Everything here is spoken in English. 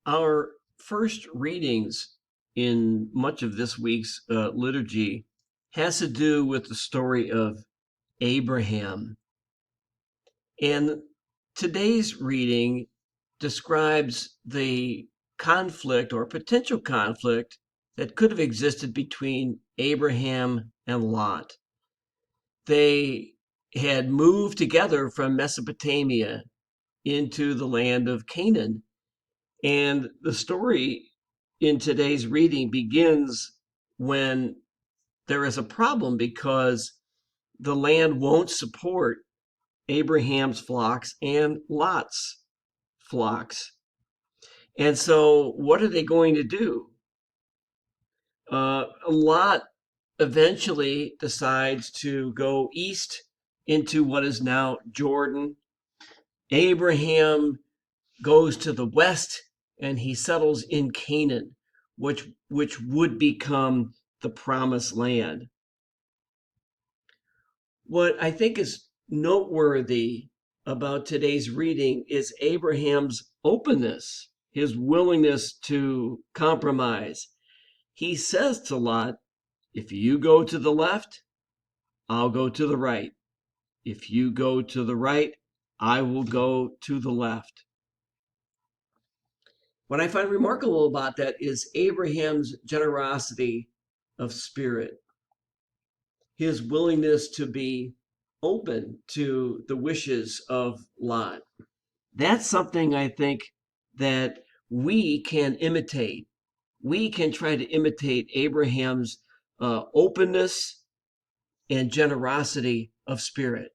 Our first readings in much of this week's liturgy has to do with the story of Abraham. And today's reading describes the conflict or potential conflict that could have existed between Abraham and Lot. They had moved together from Mesopotamia into the land of Canaan. And the story in today's reading begins when there is a problem because the land won't support Abraham's flocks and Lot's flocks. And so, what are they going to do? Lot eventually decides to go east into what is now Jordan. Abraham goes to the west and he settles in Canaan, which would become the promised land. What I think is noteworthy about today's reading is Abraham's openness, his willingness to compromise. He says to Lot, if you go to the left, I'll go to the right. If you go to the right, I will go to the left. What I find remarkable about that is Abraham's generosity of spirit, his willingness to be open to the wishes of Lot. That's something I think that we can imitate. We can try to imitate Abraham's openness and generosity of spirit.